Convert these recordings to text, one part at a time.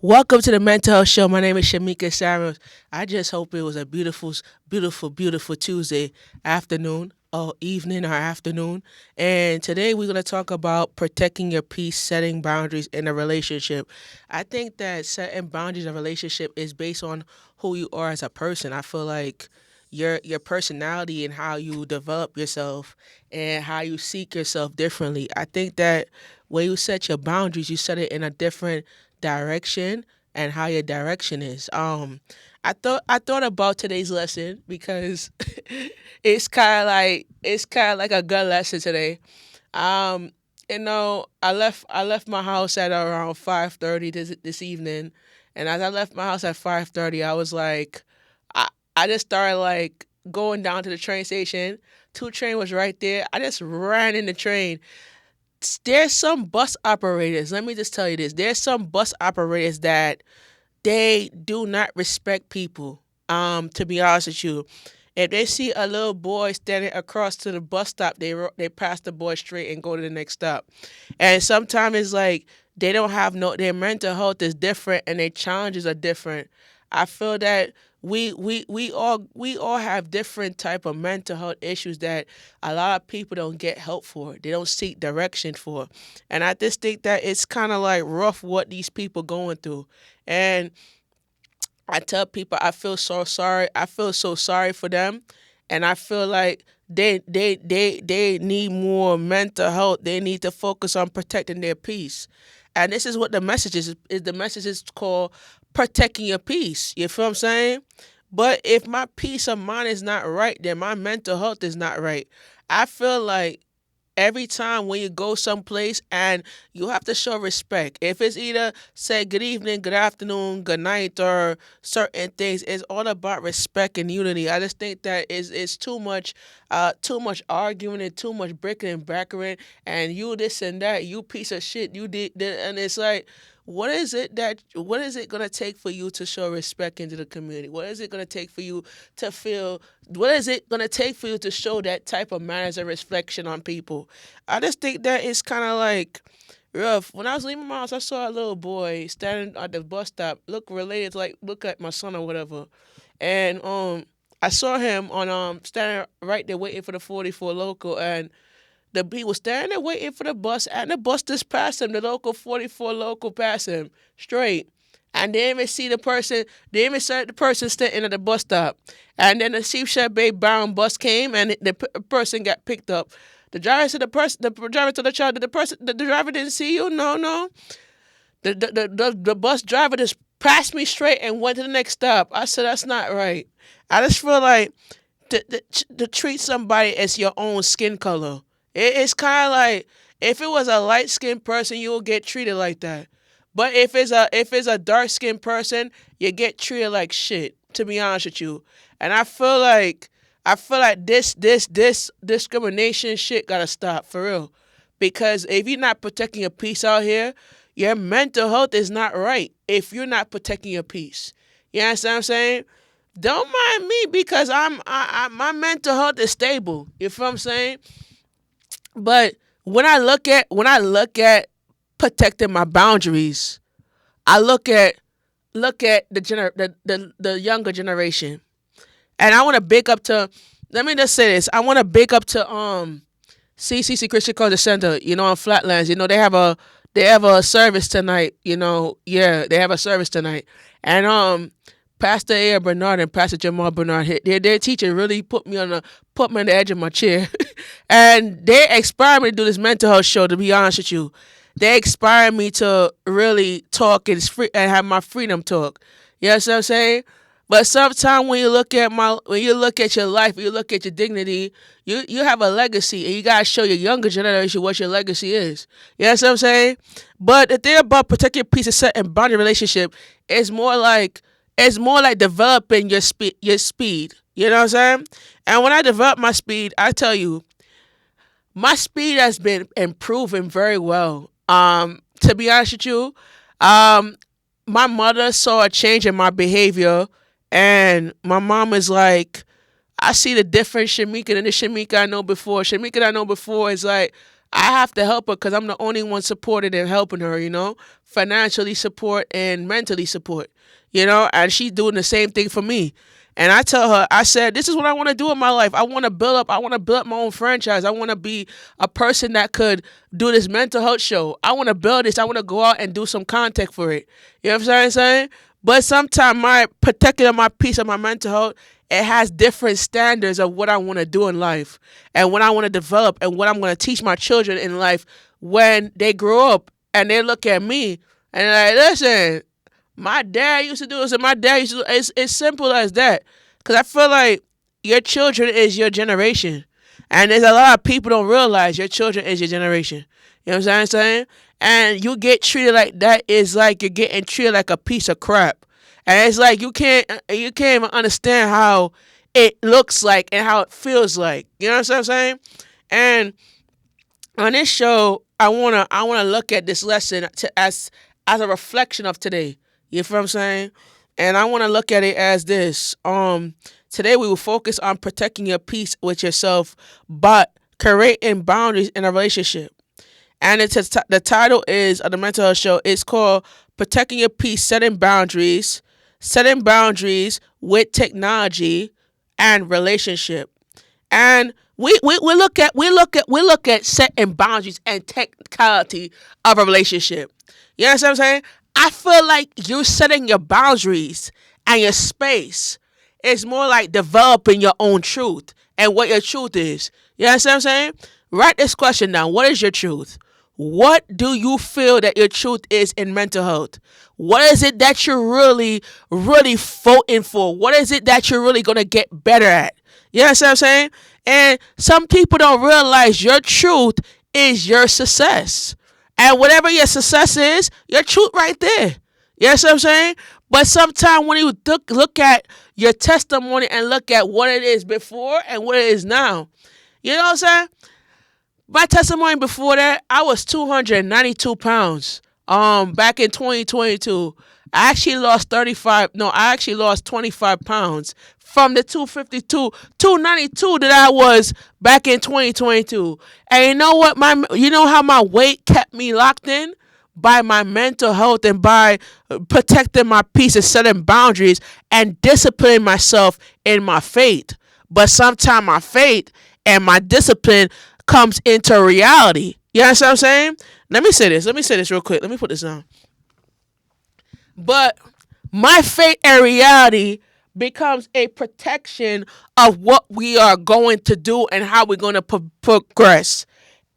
Welcome to the Mental Health Show. My name is Shamika Samuels. I just hope it was a beautiful Tuesday afternoon or evening or afternoon. And today we're going to talk about protecting your peace, setting boundaries in a relationship. I think that setting boundaries in a relationship is based on who you are as a person. I feel like your personality and how you develop yourself and how you seek yourself differently. I think that when you set your boundaries, you set it in a different direction and how your direction is. I thought about today's lesson because it's kind of like a good lesson today. Um, I left my house at around 5:30 this evening, and as I left my house at 5:30, I was like, I I just started like going down to the train station. Two train was right there. I just ran in the train. There's some bus operators. Let me just tell you this. There's some bus operators that they do not respect people. To be honest with you, if they see a little boy standing across to the bus stop, they pass the boy straight and go to the next stop. And sometimes it's like they don't have no their mental health is different and their challenges are different. I feel that we all have different type of mental health issues that a lot of people don't get help for. They don't seek direction for. And I just think that it's kind of like rough what these people going through. And I tell people I feel so sorry. I feel so sorry for them, and I feel like they need more mental health. They need to focus on protecting their peace, and this is what the message is. Is the message is called protecting your peace. You feel what I'm saying? But if my peace of mind is not right, then my mental health is not right. I feel like every time when you go someplace and you have to show respect. If it's either say good evening, good afternoon, good night, or certain things, it's all about respect and unity. I just think that is too much arguing and too much breaking and backering and you this and that, you piece of shit, you did that, and it's like. What is it gonna take for you to show respect into the community? What is it gonna take for you to feel what is it gonna take for you to show that type of manners and reflection on people? I just think that it's kind of like rough. When I was leaving my house, I saw a little boy standing at the bus stop, look related, to, like look at my son or whatever, and I saw him on standing right there waiting for the 44 local, and he was standing there waiting for the bus, and the bus just passed him. The local 44 local passed him straight. And they didn't even see the person, they didn't even see the person standing at the bus stop. And then the Sheepshead Bay bound bus came and person got picked up. The driver said the driver told the child, the driver didn't see you? No, no. The bus driver just passed me straight and went to the next stop. I said, that's not right. I just feel like to treat somebody as your own skin color. It's kind of like if it was a light skinned person, you will get treated like that. But if it's a dark skinned person, you get treated like shit. To be honest with you, and I feel like this discrimination shit gotta stop for real, because if you're not protecting your peace out here, your mental health is not right. If you're not protecting your peace, you understand what I'm saying? Don't mind me because my mental health is stable. You feel what I'm saying? But when I look at protecting my boundaries, I look at the younger generation, and I want to big up to. Let me just say this: I want to big up to CCC Christian Culture Center. On Flatlands. They have a service tonight. Yeah, they have a service tonight, and Pastor Air Bernard and Pastor Jamal Bernard, their teaching really put me on the edge of my chair, and they inspired me to do this mental health show. To be honest with you, they inspired me to really talk and have my freedom talk. You know what I'm saying? But sometimes when you look at your life, you look at your dignity, you have a legacy, and you gotta show your younger generation what your legacy is. You know what I'm saying? But the thing about protecting your peace and setting boundary relationship is more like developing your speed. You know what I'm saying? And when I develop my speed, I tell you, my speed has been improving very well. To be honest with you, um, my mother saw a change in my behavior, and my mom is like, I see the different Shamika than the Shamika I know before. Shamika that I know before is like, I have to help her because I'm the only one supported and helping her, financially support and mentally support, and she's doing the same thing for me. And I tell her, I said, this is what I want to do in my life. I want to build up my own franchise. I want to be a person that could do this mental health show. I want to build this. I want to go out and do some content for it. You know what I'm saying? But sometimes my protecting of my peace and my mental health, it has different standards of what I want to do in life and what I want to develop and what I'm going to teach my children in life when they grow up and they look at me and they're like, listen, my dad used to do this and my dad used to do it's simple as that. Because I feel like your children is your generation. And there's a lot of people don't realize your children is your generation. You know what I'm saying? And you get treated like that is like you're getting treated like a piece of crap. And it's like you can't even understand how it looks like and how it feels like. You know what I'm saying? And on this show, I wanna look at this lesson as a reflection of today. You feel what I'm saying? And I wanna look at it as this. Today we will focus on protecting your peace with yourself, but creating boundaries in a relationship. And the title is of the mental health show. It's called "Protecting Your Peace: Setting Boundaries with Technology and Relationship." And we look at setting boundaries and technicality of a relationship. You know what I'm saying? I feel like you setting your boundaries and your space is more like developing your own truth and what your truth is. You know what I'm saying? Write this question down. What is your truth? What do you feel that your truth is in mental health? What is it that you're really, really voting for? What is it that you're really going to get better at? You know what I'm saying? And some people don't realize your truth is your success. And whatever your success is, your truth right there. You know what I'm saying? But sometimes when you look at your testimony and look at what it is before and what it is now, you know what I'm saying? My testimony before that, I was 292 pounds. Back in 2022, I actually lost 35. No, I actually lost 25 pounds from the 292 that I was back in 2022. And you know what? You know how my weight kept me locked in? By my mental health and by protecting my peace and setting boundaries and disciplining myself in my faith. But sometimes my faith and my discipline comes into reality. You know what I'm saying? Let me say this real quick. Let me put this down. But my faith and reality becomes a protection of what we are going to do and how we're going to progress.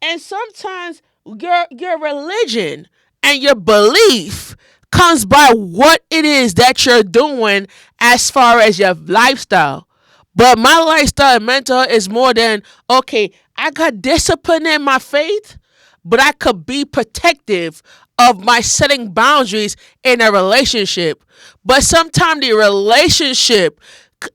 And sometimes your religion and your belief comes by what it is that you're doing as far as your lifestyle. But my lifestyle and mental is more than, okay, I got discipline in my faith, but I could be protective of my setting boundaries in a relationship. But sometimes the relationship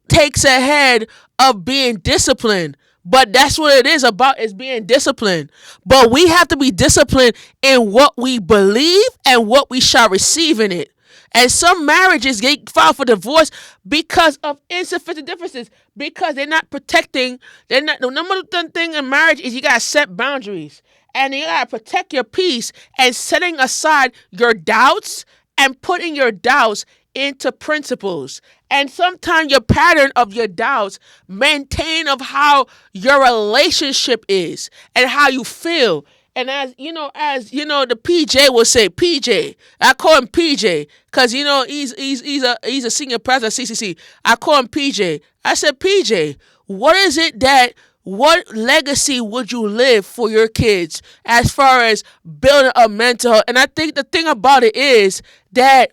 takes ahead of being disciplined. But that's what it is about, is being disciplined. But we have to be disciplined in what we believe and what we shall receive in it. And some marriages get filed for divorce because of insufficient differences, because they're not protecting. They're not. The number one thing in marriage is you gotta set boundaries, and you gotta protect your peace and setting aside your doubts and putting your doubts into principles. And sometimes your pattern of your doubts maintain of how your relationship is and how you feel. And as the PJ will say, PJ, I call him PJ because he's a senior pastor at CCC. I call him PJ. I said, PJ, what legacy would you live for your kids as far as building a mental health? And I think the thing about it is that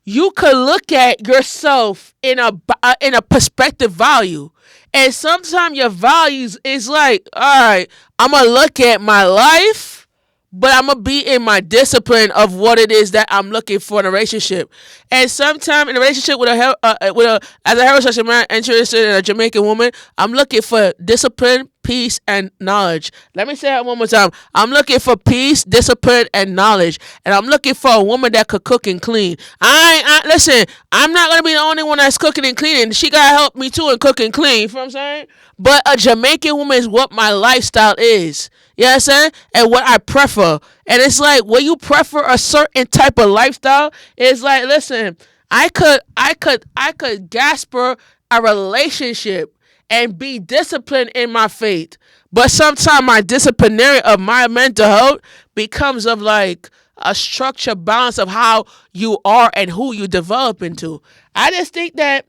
you could look at yourself in a perspective value. And sometimes your values is like, all right, I'm going to look at my life, but I'm going to be in my discipline of what it is that I'm looking for in a relationship. And sometimes in a relationship with as a heterosexual man interested in a Jamaican woman, I'm looking for discipline, peace, and knowledge. Let me say that one more time. I'm looking for peace, discipline, and knowledge. And I'm looking for a woman that could cook and clean. Listen, I'm not going to be the only one that's cooking and cleaning. She got to help me too in cook and clean. You know what I'm saying? But a Jamaican woman is what my lifestyle is. You know what I'm saying? And what I prefer. And it's like when you prefer a certain type of lifestyle, it's like, listen, I could gasper a relationship and be disciplined in my faith. But sometimes my disciplinary of my mental health becomes of like a structure balance of how you are and who you develop into. I just think that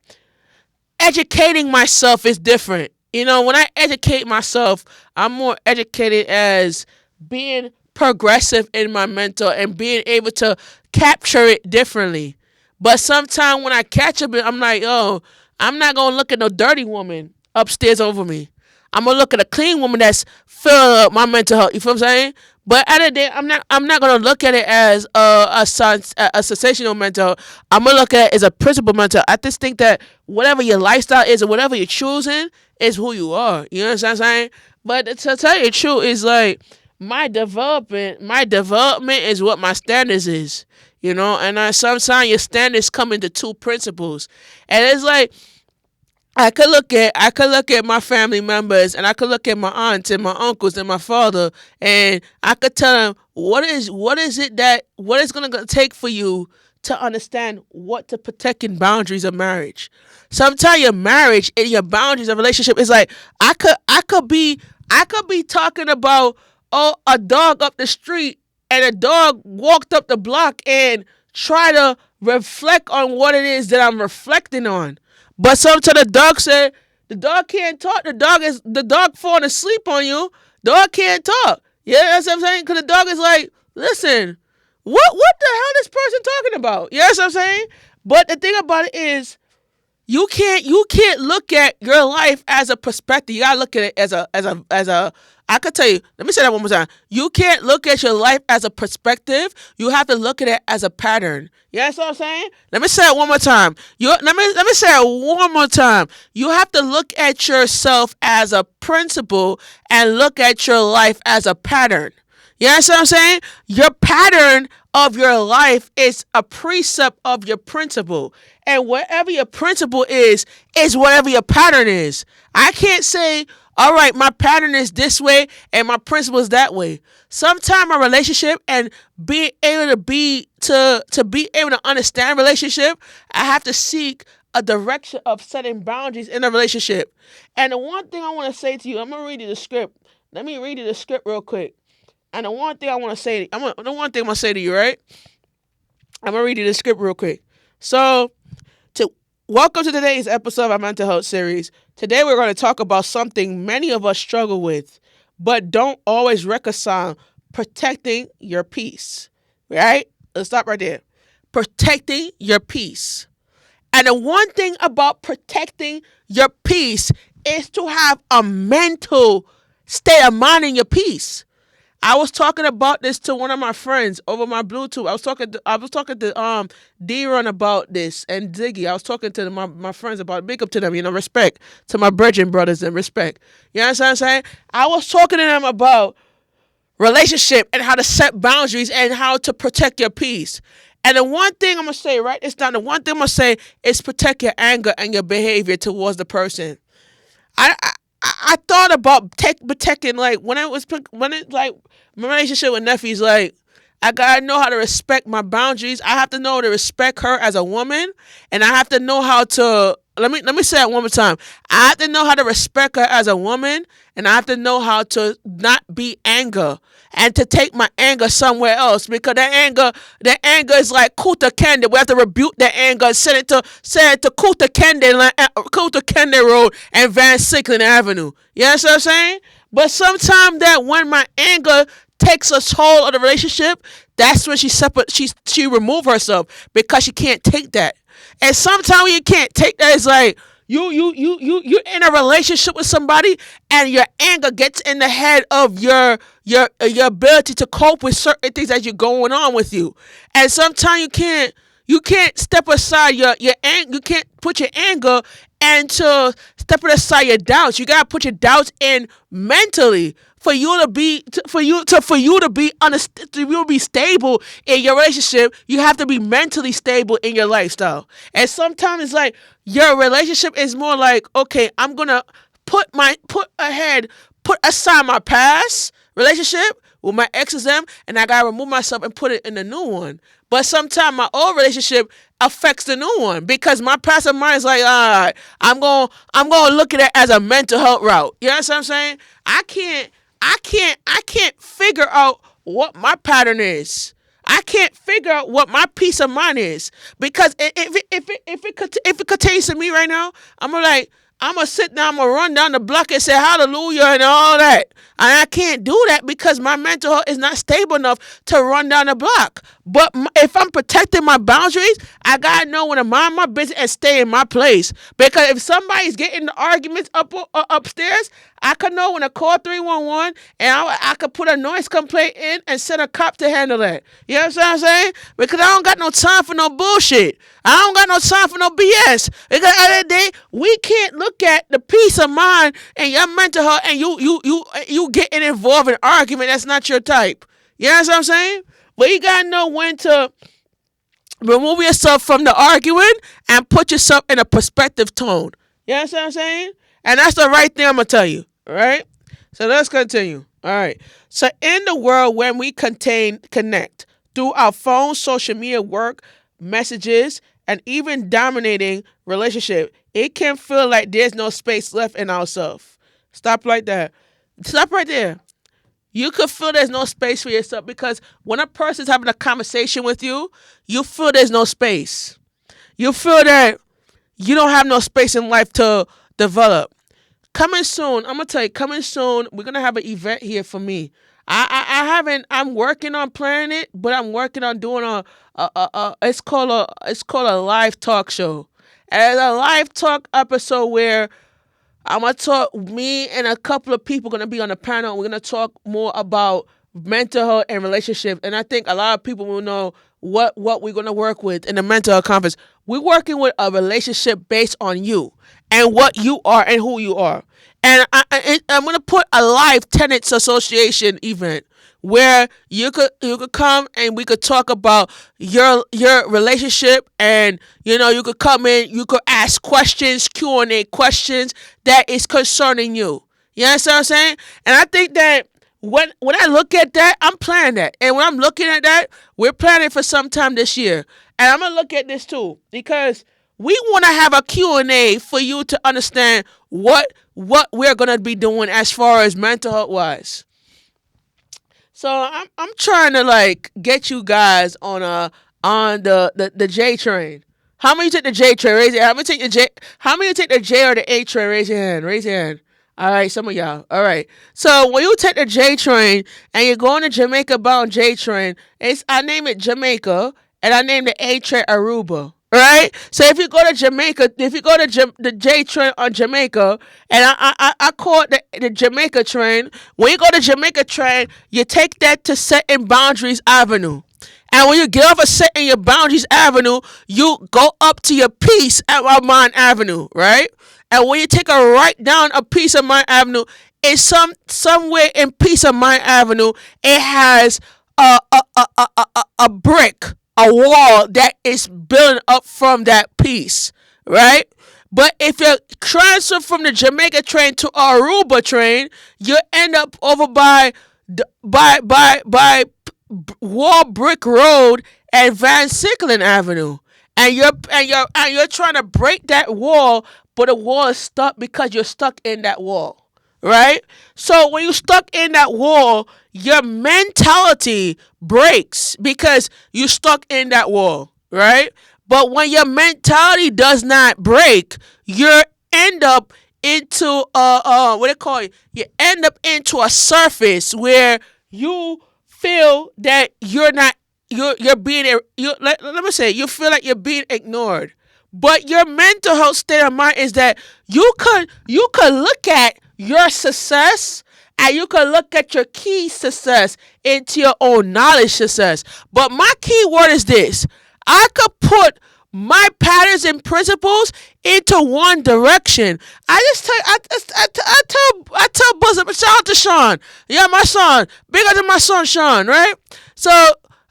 educating myself is different. You know, when I educate myself, I'm more educated as being progressive in my mental and being able to capture it differently. But sometimes when I catch up, I'm like, oh, I'm not gonna look at no dirty woman upstairs over me. I'm gonna look at a clean woman that's filling up my mental health. You feel what I'm saying? But at the end of the day, I'm not gonna look at it as a sensational mental health. I'm gonna look at it as a principle mental health. I just think that whatever your lifestyle is or whatever you're choosing is who you are. You know what I'm saying? But to tell you the truth, is like my development is what my standards is. You know, and sometimes your standards come into two principles, and it's like I could look at my family members, and I could look at my aunts and my uncles and my father, and I could tell them what is gonna take for you to understand what to protect in boundaries of marriage. Sometimes your marriage and your boundaries of relationship is like I could be talking about, oh, a dog up the street, and a dog walked up the block and try to reflect on what it is that I'm reflecting on. But sometimes the dog can't talk. The dog falling asleep on you. Dog can't talk. Yeah, that's what I'm saying. Because the dog is like, listen, what the hell is this person talking about? Yeah, that's what I'm saying. But the thing about it is, you can't look at your life as a perspective. You gotta look at it as a. I could tell you. Let me say that one more time. You can't look at your life as a perspective. You have to look at it as a pattern. You know what I'm saying? Let me say it one more time. Let me say it one more time. You have to look at yourself as a principle and look at your life as a pattern. You know what I'm saying? Your pattern of your life is a precept of your principle. And whatever your principle is whatever your pattern is. I can't say, all right, my pattern is this way and my principle is that way. Sometimes a relationship and being able to be able to understand relationship, I have to seek a direction of setting boundaries in a relationship. And the one thing I want to say to you, I'm gonna read you the script. Let me read you the script real quick. And the one thing I want to say, the one thing I'm gonna say to you, right? I'm gonna read you the script real quick. So, to welcome to today's episode of our mental health series. Today we're going to talk about something many of us struggle with, but don't always reconcile: protecting your peace. Right? Let's stop right there. Protecting your peace. And the one thing about protecting your peace is to have a mental state of mind in your peace. I was talking about this to one of my friends over my Bluetooth. I was talking to D-Run about this, and Ziggy. I was talking to my friends about it. Big up to them, respect to my brethren brothers and respect. You know what I'm saying? I was talking to them about relationship and how to set boundaries and how to protect your peace. And the one thing I'm gonna say, right? It's not the one thing I'm gonna say is protect your anger and your behavior towards the person. I thought about protecting, like when it like my relationship with Neffy's, like I gotta know how to respect my boundaries. I have to know to respect her as a woman, and I have to know how to let me say it one more time. I have to know how to respect her as a woman, and I have to know how to not be anger and to take my anger somewhere else, because that anger is like Kuta Kende. We have to rebuke that anger and send it to Kuta Kende Road and Van Sicklen Avenue. You know what I'm saying? But sometimes that when my anger takes a toll of the relationship, that's when she remove herself because she can't take that. And sometimes when you can't take that, it's like you're in a relationship with somebody and your anger gets in the head of your ability to cope with certain things that you're going on with you. And sometimes you can't step aside your anger. You can't put your anger and to step it aside your doubts. You gotta put your doubts in mentally for you to be stable in your relationship. You have to be mentally stable in your lifestyle. And sometimes it's like your relationship is more like, okay, I'm gonna put aside my past, relationship with my exes them, and I gotta remove myself and put it in the new one. But sometimes my old relationship affects the new one because my passive mind is like, all right, I'm gonna look at it as a mental health route. You know what I'm saying? I can't figure out what my pattern is. I can't figure out what my peace of mind is because if it contains to me right now, I'm gonna sit down, I'm gonna run down the block and say hallelujah and all that. And I can't do that because my mental health is not stable enough to run down the block. But if I'm protecting my boundaries, I gotta know when to mind my business and stay in my place. Because if somebody's getting the arguments upstairs, I could know when to call 311 and I could put a noise complaint in and send a cop to handle that. You know what I'm saying? Because I don't got no time for no bullshit. I don't got no time for no BS. Because at the end of the day, we can't look at the peace of mind and your mental health and you getting involved in argument that's not your type. You know what I'm saying? But you gotta know when to remove yourself from the arguing and put yourself in a perspective tone. You know what I'm saying? And that's the right thing I'm gonna tell you. All right. So let's continue. All right. So in the world when we connect through our phones, social media, work, messages, and even dominating relationship, it can feel like there's no space left in ourselves. Stop like that. Stop right there. You could feel there's no space for yourself because when a person's having a conversation with you, you feel there's no space. You feel that you don't have no space in life to develop. Coming soon, I'm gonna tell you, coming soon, we're gonna have an event here for me. I haven't. I'm working on planning it, but I'm working on doing it's called a live talk show. And it's a live talk episode where I'm gonna talk. Me and a couple of people gonna be on the panel. We're gonna talk more about mental health and relationship. And I think a lot of people will know what we're gonna work with in the mental health conference. We're working with a relationship based on you and what you are and who you are. And I'm gonna put a live tenants association event where you could come and we could talk about your relationship, and you could come in, you could ask questions, Q&A questions that is concerning you. You understand what I'm saying? And I think that when I look at that, I'm planning that. And when I'm looking at that, we're planning for sometime this year. And I'm gonna look at this too because we want to have a Q&A for you to understand what we're gonna be doing as far as mental health wise. So I'm trying to like get you guys on the J train. How many take the J train? Raise your hand. How many take the J or the A train? Raise your hand. Raise your hand. All right, some of y'all. All right. So when you take the J train and you're going to Jamaica bound J train, I name it Jamaica and I name the A train Aruba. Right? So if you go to Jamaica, if you go to the J train on Jamaica, and I call it the Jamaica train, when you go to Jamaica train, you take that to Setting Boundaries Avenue. And when you get off of Setting your Boundaries Avenue, you go up to your Peace at Mind Avenue, right? And when you take a right down a Peace of Mind Avenue, it's somewhere in Peace of Mind Avenue, it has a brick, a wall that is building up from that piece, right? But if you transfer from the Jamaica train to Aruba train, you end up over by Wall Brick Road and Van Sicklen Avenue, and you're trying to break that wall, but the wall is stuck because you're stuck in that wall. Right? So when you're stuck in that wall, your mentality breaks because you're stuck in that wall, right? But when your mentality does not break, you end up into what they call it? You end up into a surface where you feel that you're being let me say, you feel like you're being ignored. But your mental health state of mind is that you could look at your success and you can look at your key success into your own knowledge success. But my key word is this: I could put my patterns and principles into one direction. I tell Buzz, shout out to Sean. Yeah, my son. Big up to my son Sean, right? So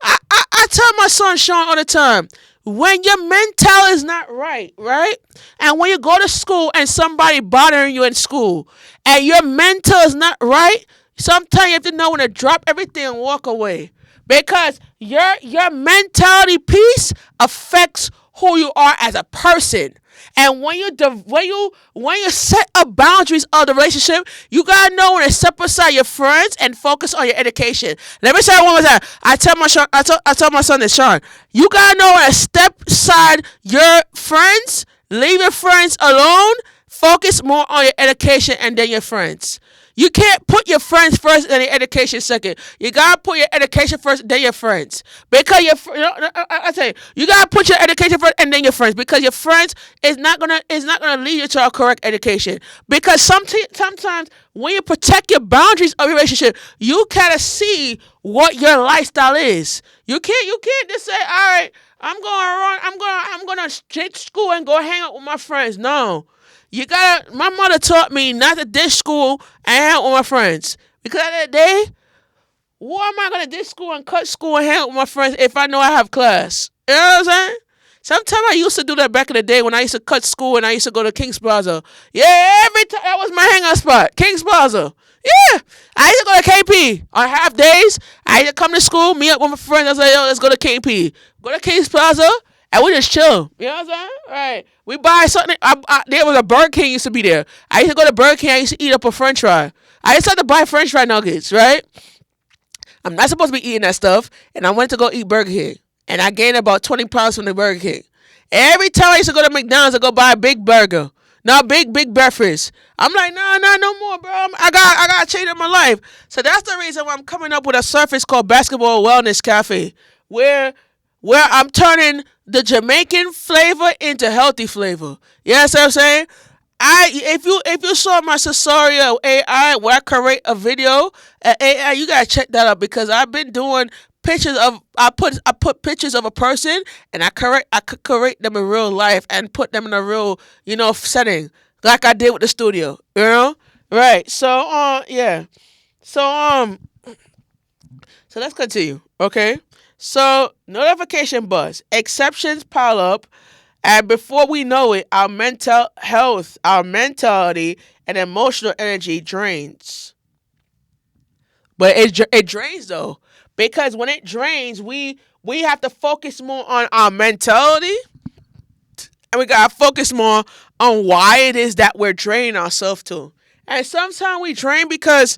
I tell my son Sean all the time, when your mental is not right, right? And when you go to school and somebody bothering you in school and your mental is not right, Sometimes you have to know when to drop everything and walk away, because your mentality piece affects who you are as a person. And when you set up boundaries of the relationship, you gotta know when to step aside your friends and focus on your education. Let me say it one more time. I tell my son this, Sean. You gotta know when to step aside your friends, leave your friends alone, focus more on your education and then your friends. You can't put your friends first and your education second. You gotta put your education first, then your friends. Because I tell you, you gotta put your education first and then your friends. Because your friends is not gonna lead you to a correct education. Because sometimes when you protect your boundaries of your relationship, you gotta see what your lifestyle is. You can't just say, all right, I'm gonna ditch school and go hang out with my friends. No. My mother taught me not to ditch school and hang out with my friends. Because at the end of the day, why am I going to ditch school and cut school and hang out with my friends if I know I have class? You know what I'm saying? Sometimes I used to do that back in the day when I used to cut school and I used to go to Kings Plaza. Yeah, every time that was my hangout spot, Kings Plaza. Yeah, I used to go to KP on half days. I used to come to school, meet up with my friends. I was like, yo, let's go to KP. Go to Kings Plaza. And we just chill. You know what I'm saying? Right. We buy something. There was a Burger King used to be there. I used to go to Burger King. I used to eat up a french fry. I used to have to buy french fry nuggets, right? I'm not supposed to be eating that stuff. And I went to go eat Burger King. And I gained about 20 pounds from the Burger King. Every time I used to go to McDonald's, I go buy a big burger. Now big breakfast. I'm like, no more, bro. I gotta change up my life. So that's the reason why I'm coming up with a service called Basketball Wellness Cafe, where I'm turning the Jamaican flavor into healthy flavor. You know what I'm saying? If you saw my Cesaria AI where I create a video AI, you gotta check that out, because I've been doing pictures of I put pictures of a person, and I could create them in real life and put them in a real setting, like I did with the studio. Right? So yeah. So let's continue. Okay. So notification buzz, exceptions pile up, and before we know it, our mental health, our mentality, and emotional energy drains. But it drains though, because when it drains, we have to focus more on our mentality, and we gotta focus more on why it is that we're draining ourselves to. And sometimes we drain because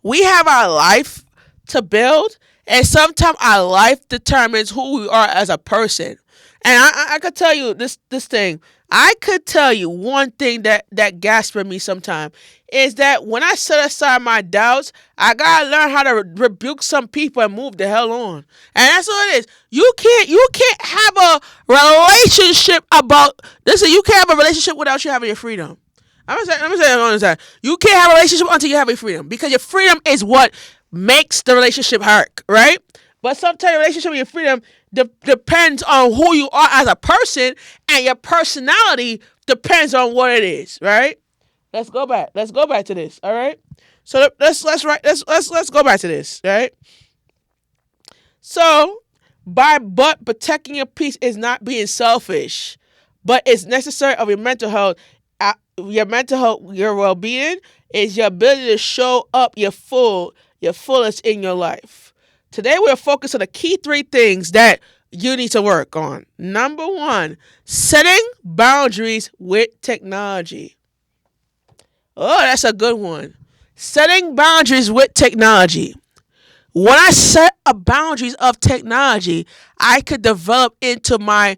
we have our life to build, and sometimes our life determines who we are as a person. And I could tell you this thing. I could tell you one thing that gasps for me sometimes is that when I set aside my doubts, I gotta learn how to rebuke some people and move the hell on. And that's what it is. You can't have a relationship about this. You can't have a relationship without you having your freedom. Let me say it one time. You can't have a relationship until you have your freedom, because your freedom is what makes the relationship work, right? But sometimes your relationship with your freedom depends on who you are as a person, and your personality depends on what it is, right? Let's go back. Let's go back to this. All right. So let's go back to this. All right. So but protecting your peace is not being selfish, but it's necessary of your mental health. Your mental health, your well-being is your ability to show up your fullest in your life. Today we're focused on the key 3 things that you need to work on. Number 1, setting boundaries with technology. Oh, that's a good one. Setting boundaries with technology. When I set a boundaries of technology, I could develop into my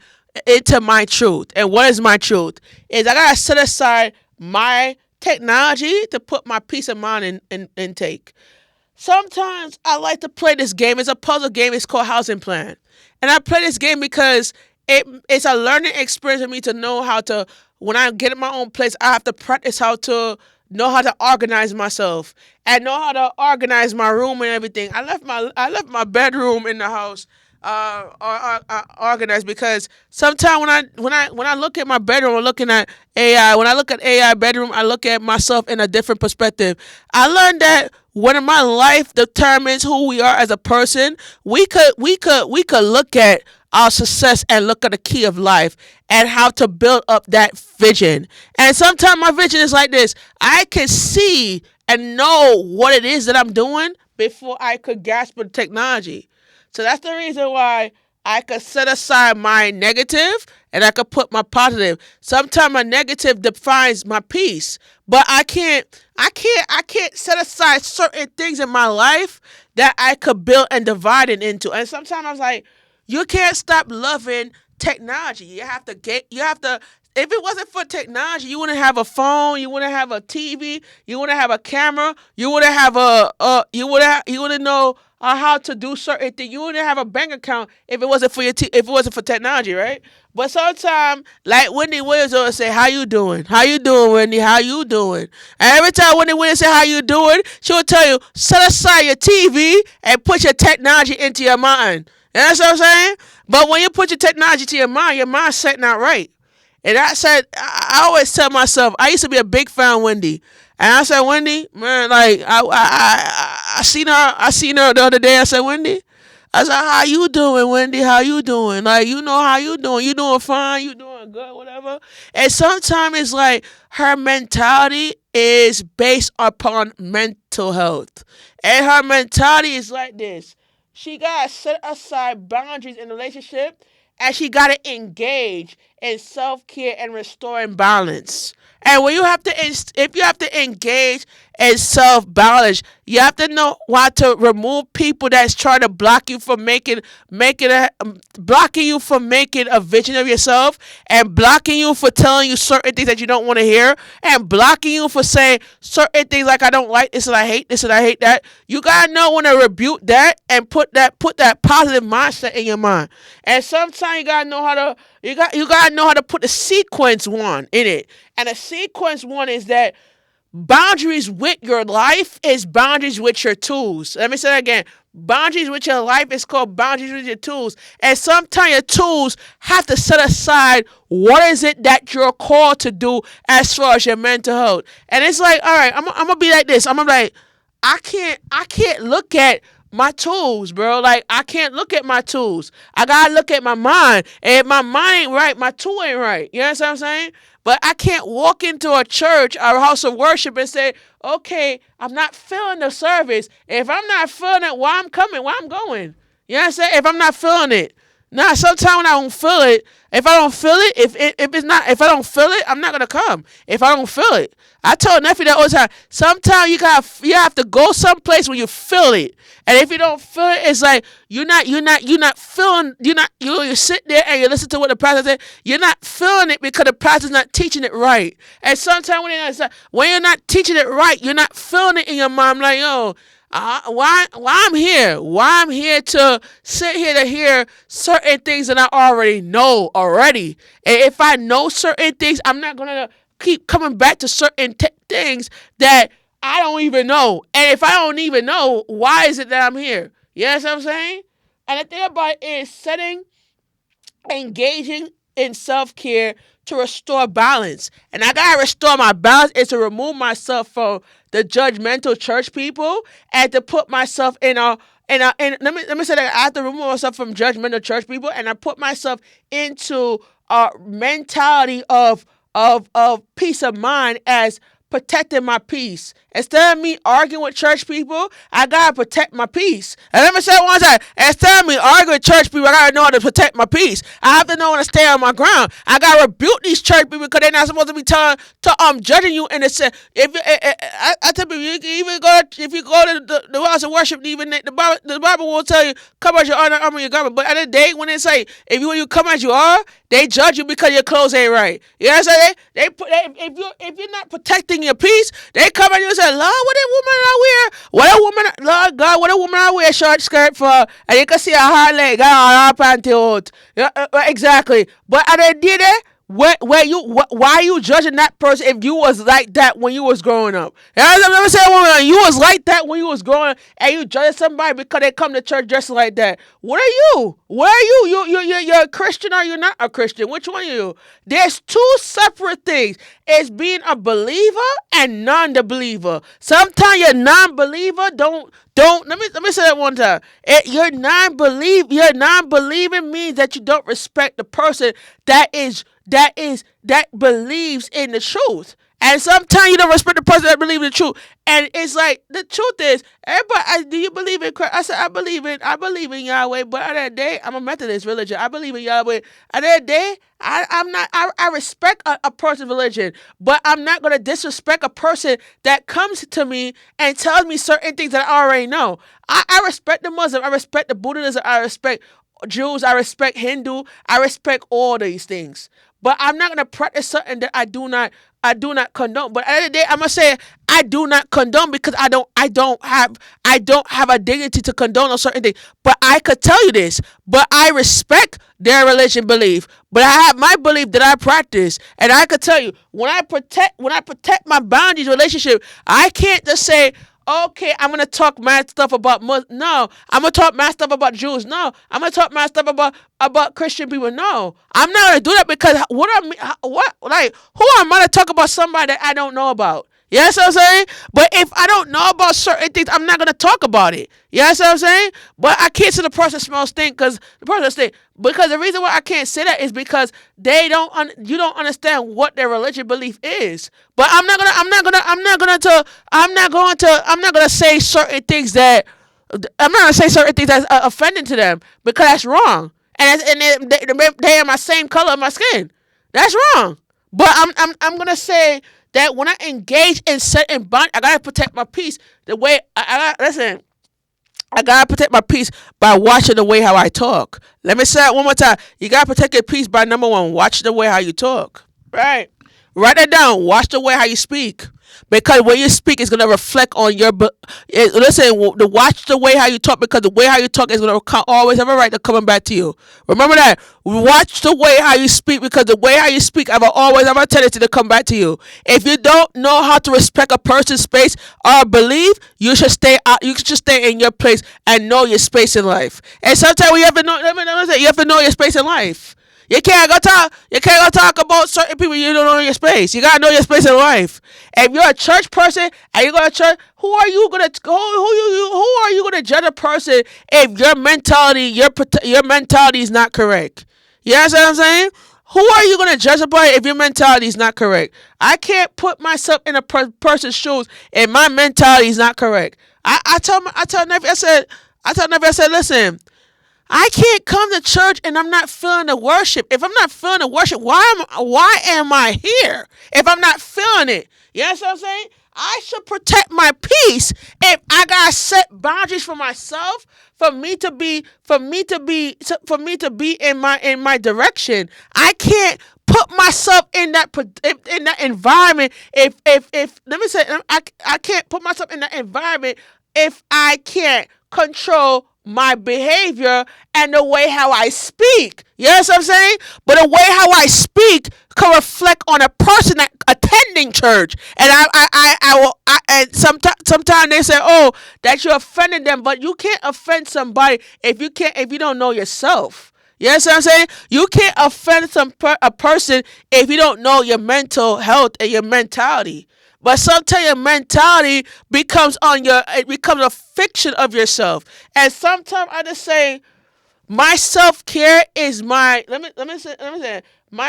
truth. And what is my truth? Is I gotta set aside my technology to put my peace of mind in intake. Sometimes I like to play this game. It's a puzzle game. It's called Housing Plan. And I play this game because it's a learning experience for me to know how to, when I get in my own place, I have to practice how to know how to organize myself and know how to organize my room and everything. I left my bedroom in the house organized, because sometimes when I look at my bedroom, I'm looking at AI. When I look at AI bedroom, I look at myself in a different perspective. I learned that when my life determines who we are as a person, we could look at our success and look at the key of life and how to build up that vision. And sometimes my vision is like this. I can see and know what it is that I'm doing before I could grasp the technology. So that's the reason why I could set aside my negative and I could put my positive. Sometimes my negative defines my peace, but I can't set aside certain things in my life that I could build and divide it into. And sometimes I was like, you can't stop loving technology. You have to if it wasn't for technology, you wouldn't have a phone, you wouldn't have a TV, you wouldn't have a camera, you wouldn't have you wouldn't know how to do certain things. You wouldn't have a bank account if it wasn't for if it wasn't for technology, right? But sometimes, like Wendy Williams always say, "How you doing? How you doing, Wendy? How you doing?" And every time Wendy Williams say, "How you doing?" she will tell you, "Set aside your TV and put your technology into your mind." And that's what I'm saying. But when you put your technology to your mind's setting out right. And I said, I always tell myself, I used to be a big fan of Wendy. And I said, Wendy, man, like I seen her the other day. I said, Wendy, I said, how you doing, Wendy? How you doing? Like, you know how you doing? You doing fine? You doing good? Whatever. And sometimes it's like her mentality is based upon mental health, and her mentality is like this. She gotta set aside boundaries in a relationship, and she gotta engage in self care and restoring balance. And when you have to, if you have to engage in self balance, you have to know how to remove people that's trying to block you from blocking you from making a vision of yourself, and blocking you for telling you certain things that you don't want to hear, and blocking you for saying certain things like I don't like this and I hate this and I hate that. You gotta know when to rebuke that and put that positive mindset in your mind. And sometimes you gotta know how to put the sequence one in it. And the sequence one is that boundaries with your life is boundaries with your tools. Let me say that again. Boundaries with your life is called boundaries with your tools. And sometimes your tools have to set aside what is it that you're called to do as far as your mental health. And it's like, all right, I'm gonna be like this. I'm gonna be like, I can't look at my tools, bro. Like, I can't look at my tools. I gotta look at my mind. And if my mind ain't right, my tool ain't right. You know what I'm saying? But I can't walk into a church or a house of worship and say, okay, I'm not feeling the service. If I'm not feeling it, why I'm coming, why I'm going. You know what I'm saying? If I'm not feeling it. Nah, sometimes when I don't feel it, if I don't feel it, if I don't feel it, I'm not gonna come. If I don't feel it. I told nephew that all the time. Sometimes you have to go someplace where you feel it. And if you don't feel it, it's like you're not feeling you sit there and you listen to what the pastor said. You're not feeling it because the pastor's not teaching it right. And sometimes when you're not teaching it right, you're not feeling it in your mind. I'm like, yo, why I'm here? Why I'm here to sit here to hear certain things that I already know already. And if I know certain things, I'm not gonna keep coming back to certain things that I don't even know. And if I don't even know, why is it that I'm here? You know what I'm saying? And the thing about it is engaging in self-care to restore balance. And I gotta restore my balance is to remove myself from the judgmental church people and to put myself in let me say that I have to remove myself from judgmental church people, and I put myself into a mentality of peace of mind as protecting my peace. Instead of me arguing with church people, I gotta protect my peace. And let me say it one time. Instead of me arguing with church people, I gotta know how to protect my peace. I have to know how to stay on my ground. I gotta rebuke these church people because they're not supposed to be judging you in a sense. I tell people, you can even if you go to the house of worship, even the Bible will tell you, come as you are, not armor your garment. But at the end of the day, when they say when you come as you are, they judge you because your clothes ain't right. You know what I'm saying? If you're not protecting your peace, they come at you and say, Lord, what a woman I wear? Lord God, what a woman I wear short skirt for? And you can see a hard leg, her panty out. Yeah, exactly. But at the end of the day, why are you judging that person if you was like that when you was growing up? I'm never saying woman, you was like that when you was growing up, and you judge somebody because they come to church dressed like that. What are you? Where are you? You're a Christian or you're not a Christian? Which one are you? There's two separate things. It's being a believer and non-believer. Sometimes you're non-believer. Don't let me say that one time. You're non-believing means that you don't respect the person that believes in the truth. And sometimes you don't respect the person that believes in the truth. And it's like the truth is, everybody, do you believe in Christ? I said, I believe in Yahweh. But at the end of the day, I'm a Methodist religion. I believe in Yahweh. At the end of the day, I'm not. I respect a person's religion, but I'm not gonna disrespect a person that comes to me and tells me certain things that I already know. I respect the Muslim. I respect the Buddhism. I respect Jews. I respect Hindu. I respect all these things. But I'm not gonna practice something that I do not condone. But at the end of the day, I'm gonna say I do not condone because I don't have a dignity to condone a certain thing. But I could tell you this. But I respect their religion belief. But I have my belief that I practice, and I could tell you when I protect my boundaries relationship, I can't just say, okay, I'm gonna talk mad stuff about no, I'm gonna talk mad stuff about Jews. No, I'm gonna talk mad stuff about Christian people. No, I'm not gonna do that because who am I to talk about somebody that I don't know about? Yes, you know what I'm saying. But if I don't know about certain things, I'm not gonna talk about it. Yes, you know what I'm saying. But I can't say the person smells stink because the person stink. Because the reason why I can't say that is because you don't understand what their religious belief is. But I'm not gonna say certain things that that's offending to them because that's wrong. And they are my same color of my skin. That's wrong. But I'm gonna say that when I engage in certain bond, I gotta protect my peace. The way listen, I gotta protect my peace by watching the way how I talk. Let me say it one more time. You gotta protect your peace by number one, watch the way how you talk. Right. Write it down. Watch the way how you speak. Because when you speak is gonna reflect on your. Listen, watch the way how you talk because the way how you talk is gonna always have a right to coming back to you. Remember that. Watch the way how you speak because the way how you speak always have a tendency to come back to you. If you don't know how to respect a person's space or belief, you should stay out. You should stay in your place and know your space in life. And sometimes you have to know. You have to know your space in life. You can't go talk. You can't go talk about certain people you don't know your space. You gotta know your space in life. If you're a church person and you go to church, who are you gonna judge a person if your mentality is not correct? You understand what I'm saying? Who are you gonna judge about if your mentality is not correct? I can't put myself in a person's shoes if my mentality is not correct. I tell Nevi, I said, listen. I can't come to church and I'm not feeling the worship. If I'm not feeling the worship, why am I here? If I'm not feeling it, you know what I'm saying? I should protect my peace if I gotta set boundaries for myself, for me to be in my direction. I can't put myself in that environment. If let me say, I can't put myself in that environment if I can't control my behavior and the way how I speak. You know what I'm saying? But the way how I speak can reflect on a person that attending church. And and sometimes they say, oh, that you offended them, but you can't offend somebody if you don't know yourself. You know what I'm saying? You can't offend a person if you don't know your mental health and your mentality. But sometimes your mentality becomes a fiction of yourself. And sometimes I just say, my self-care is my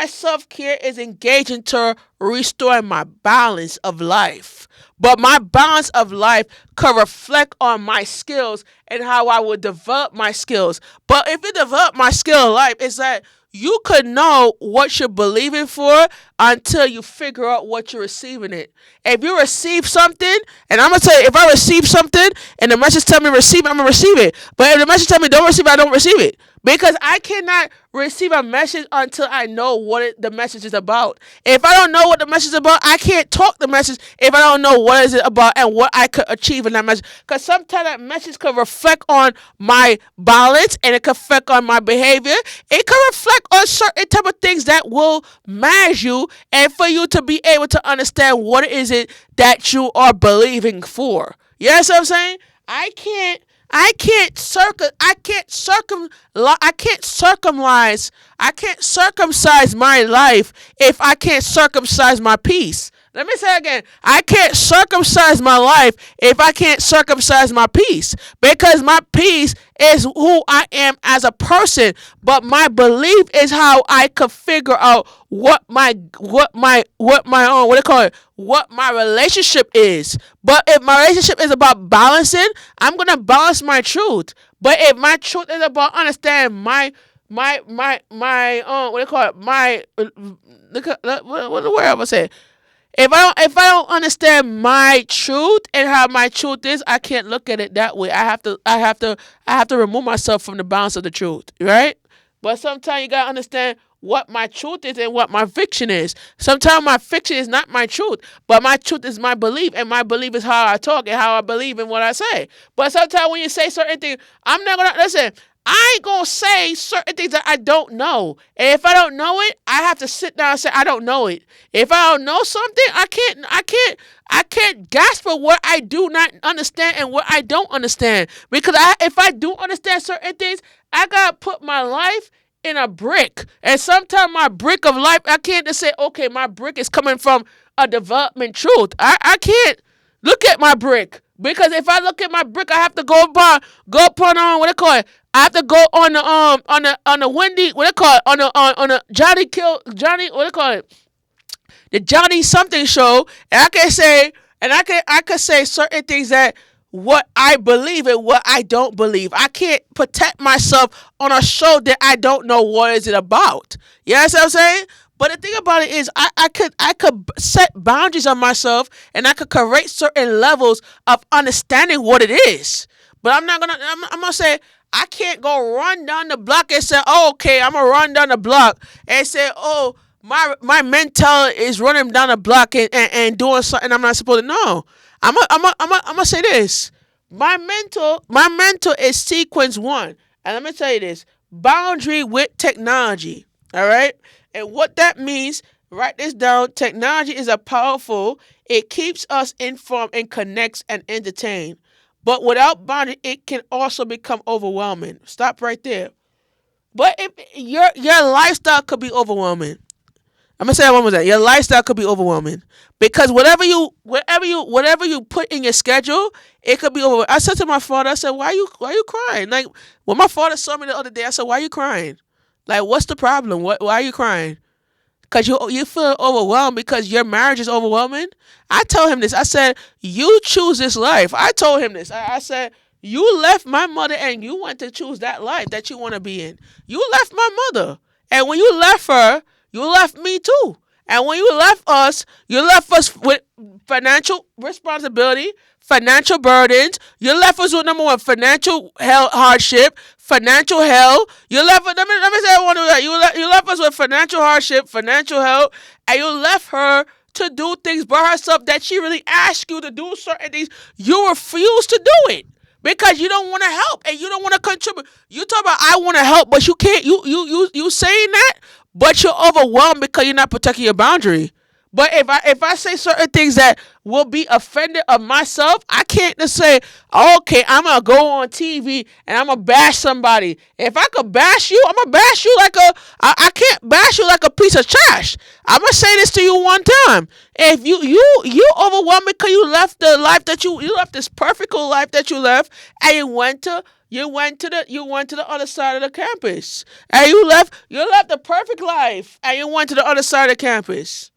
self-care is engaging to restoring my balance of life. But my balance of life could reflect on my skills and how I would develop my skills. But if you develop my skill of life, it's that you could know what you're believing for until you figure out what you're receiving it. If you receive something, and I'm going to tell you, if I receive something and the message tell me receive it, I'm going to receive it. But if the message tell me don't receive it, I don't receive it. Because I cannot receive a message until I know what the message is about. If I don't know what the message is about, I can't talk the message if I don't know what is it about and what I could achieve in that message. Because sometimes that message could reflect on my balance and it could reflect on my behavior. It could reflect on certain type of things that will manage you and for you to be able to understand what is it that you are believing for. You know what I'm saying? I can't circumcise my life if I can't circumcise my peace. Let me say it again. I can't circumcise my life if I can't circumcise my peace. Because my peace is who I am as a person. But my belief is how I could figure out what they call it, what my relationship is. But if my relationship is about balancing, I'm gonna balance my truth. But if my truth is about understanding my what they call it, my look what the word I'm gonna say. If I don't understand my truth and how my truth is, I can't look at it that way. I have to remove myself from the balance of the truth, right? But sometimes you gotta understand what my truth is and what my fiction is. Sometimes my fiction is not my truth, but my truth is my belief, and my belief is how I talk and how I believe in what I say. But sometimes when you say certain things, I'm not gonna listen. I ain't gonna say certain things that I don't know. And if I don't know it, I have to sit down and say I don't know it. If I don't know something, I can't gasp for what I do not understand and what I don't understand. Because if I do understand certain things, I gotta put my life in a brick. And sometimes my brick of life, I can't just say, okay, my brick is coming from a development truth. I can't look at my brick. Because if I look at my brick, I have to go upon what they call it. I have to go on the Wendy, what they call it, on the Johnny, what they call it, the Johnny something show, and I can say certain things that what I believe and what I don't believe. I can't protect myself on a show that I don't know what is it about. You know what I'm saying? But the thing about it is, I could set boundaries on myself, and I could create certain levels of understanding what it is. But I'm gonna say I can't go run down the block and say, oh, okay, I'm gonna run down the block and say, oh, my mental is running down the block and doing something I'm not supposed to know. I'm gonna say this. My mental is sequence one, and let me tell you this: boundary with technology. All right, and what that means. Write this down. Technology is a powerful. It keeps us informed and connects and entertained. But without boundary, it can also become overwhelming. Stop right there. But if your lifestyle could be overwhelming. I'm gonna say that one more time. Your lifestyle could be overwhelming because whatever you put in your schedule, it could be over. I said to my father, I said, why you crying? Like when my father saw me the other day, I said, why you crying? Like what's the problem? Why are you crying? Because you feel overwhelmed because your marriage is overwhelming. I told him this. I said, you choose this life. I told him this. I said, you left my mother and you want to choose that life that you want to be in. You left my mother. And when you left her, you left me too. And when you left us with financial responsibility, financial burdens. You left us with number one, financial hell hardship, financial hell. You left. Let me say one of that. You left us with financial hardship, financial hell, and you left her to do things by herself that she really asked you to do certain things. You refuse to do it. Because you don't want to help and you don't want to contribute. You talk about I want to help, but you can't. You saying that, but you're overwhelmed because you're not protecting your boundary. But if I say certain things that will be offended of myself, I can't just say, okay, I'm gonna go on TV and I'm gonna bash somebody. If I could bash you, I'm gonna bash you like I can't bash you like a piece of trash. I'm gonna say this to you one time. If you overwhelmed because you left the life that you left this perfect life that you left, and you went to the other side of the campus, and you left the perfect life, and you went to the other side of the campus.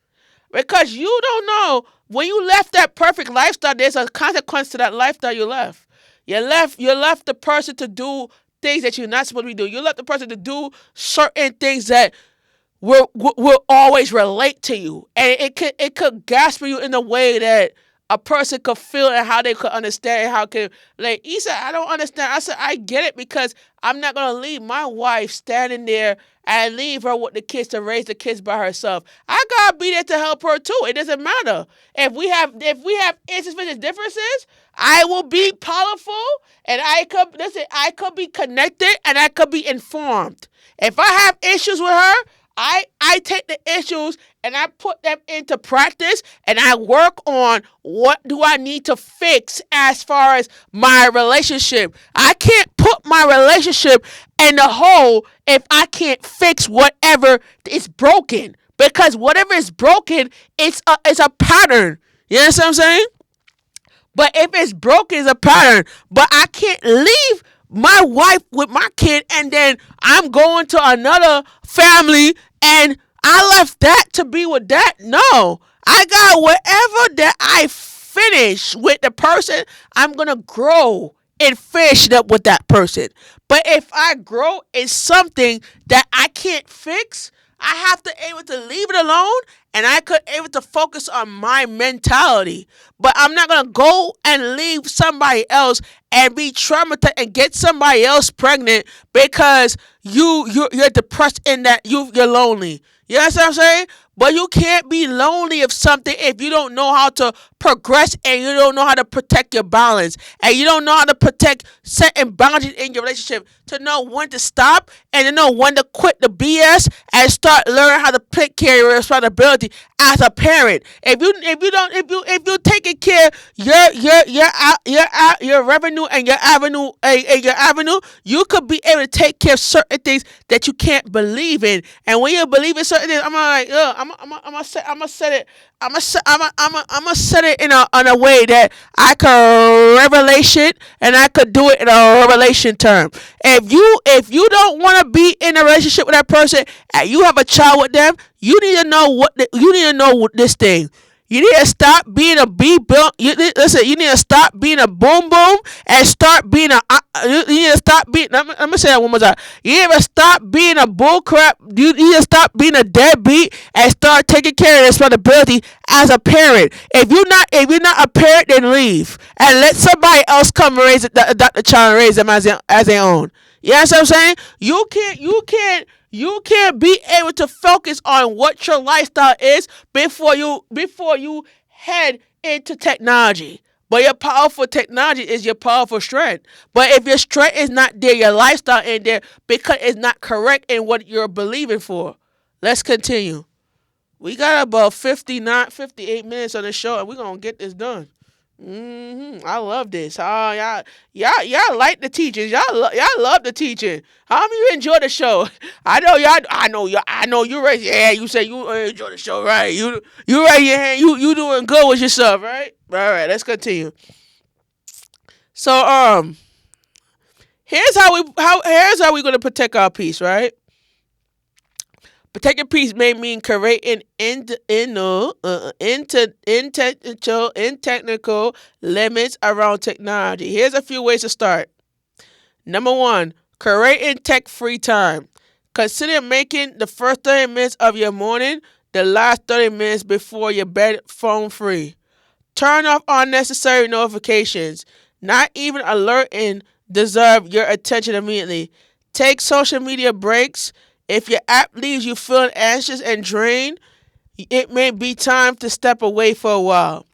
Because you don't know when you left that perfect lifestyle, there's a consequence to that lifestyle you left. You left the person to do things that you're not supposed to be doing. You left the person to do certain things that will always relate to you, and it could gasp you in a way that a person could feel and how they could understand and how could like he said, I don't understand. I said I get it because I'm not gonna leave my wife standing there and leave her with the kids to raise the kids by herself. I gotta be there to help her too. It doesn't matter if we have insufficient differences. I will be powerful, and I could be connected, and I could be informed. If I have issues with her, I take the issues and I put them into practice, and I work on what do I need to fix as far as my relationship. I can't put my relationship in the hole if I can't fix whatever is broken. because whatever is broken, it's a pattern. You know what I'm saying? But if it's broken, it's a pattern. But I can't leave my wife with my kid and then I'm going to another family and I left that to be with that. No. I got whatever that I finish with the person, I'm going to grow and finish it up with that person. But if I grow in something that I can't fix, I have to able to leave it alone and I could able to focus on my mentality. But I'm not gonna go and leave somebody else and be traumatized and get somebody else pregnant because you're depressed in that you're lonely. You know what I'm saying? But you can't be lonely of something if you don't know how to progress and you don't know how to protect your balance and you don't know how to protect setting boundaries in your relationship to know when to stop and to know when to quit the BS and start learning how to take care of your responsibility as a parent. If you taking care your revenue and your avenue, you could be able to take care of certain things that you can't believe in. And when you believe in certain things, I'm gonna set it. I'm gonna set it in a way that I could revelation and I could do it in a revelation term. If you don't want to be in a relationship with that person and you have a child with them, you need to know what this thing. You need to stop being a B bill. Listen, you need to stop being a boom boom and start being a. You need to stop being. I'm gonna say that one more time. You need to stop being a bull crap. You need to stop being a deadbeat and start taking care of responsibility as a parent. If you're not a parent, then leave and let somebody else come raise it, adopt the child and raise them as their own. You know what I'm saying? You can't be able to focus on what your lifestyle is before you head into technology. But your powerful technology is your powerful strength. But if your strength is not there, your lifestyle ain't there because it's not correct in what you're believing for. Let's continue. We got about 58 minutes on the show, and we're gonna get this done. I love this. Oh, y'all like the teachings. Y'all love the teaching. How many of you enjoy the show? I know y'all. I know you raise your hand. You say you enjoy the show, right? You raise your hand. You doing good with yourself, right? All right. Let's continue. So here's how we gonna protect our peace, right? Protect your peace may mean creating in technical limits around technology. Here's a few ways to start. Number one, creating tech-free time. Consider making the first 30 minutes of your morning the last 30 minutes before your bed phone-free. Turn off unnecessary notifications. Not even alerting deserve your attention immediately. Take social media breaks. If your app leaves you feeling anxious and drained, it may be time to step away for a while.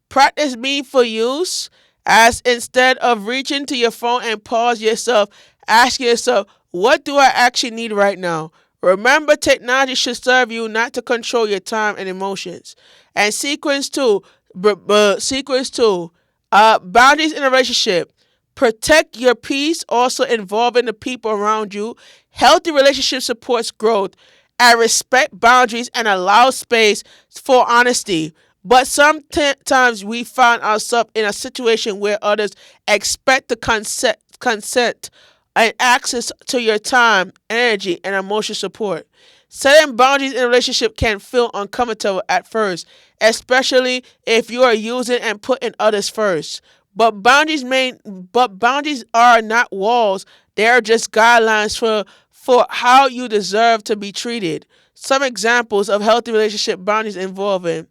Practice meaningful use, as instead of reaching to your phone and pause yourself, ask yourself, what do I actually need right now? Remember, technology should serve you, not to control your time and emotions. And sequence two, boundaries in a relationship. Protect your peace, also involving the people around you. Healthy relationship supports growth and respect boundaries and allow space for honesty. But sometimes we find ourselves in a situation where others expect the consent and access to your time, energy, and emotional support. Setting boundaries in a relationship can feel uncomfortable at first, especially if you are using and putting others first. But boundaries are not walls. They are just guidelines for how you deserve to be treated. Some examples of healthy relationship boundaries involving: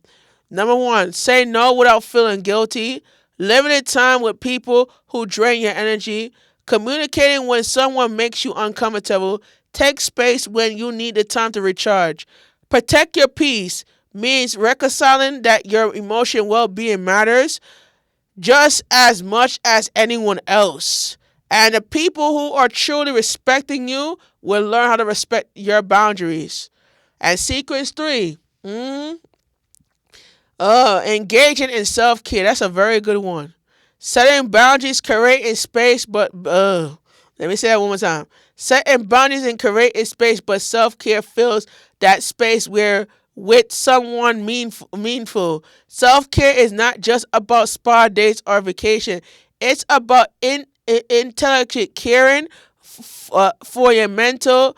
number one, say no without feeling guilty. Limited time with people who drain your energy. Communicating when someone makes you uncomfortable. Take space when you need the time to recharge. Protect your peace means reconciling that your emotional well-being matters just as much as anyone else. And the people who are truly respecting you will learn how to respect your boundaries. And sequence three, engaging in self-care. That's a very good one. Setting boundaries, creating space, but let me say that one more time. Setting boundaries and creating space, but self-care fills that space with someone meaningful. Self care is not just about spa days or vacation. It's about intelligent caring for your mental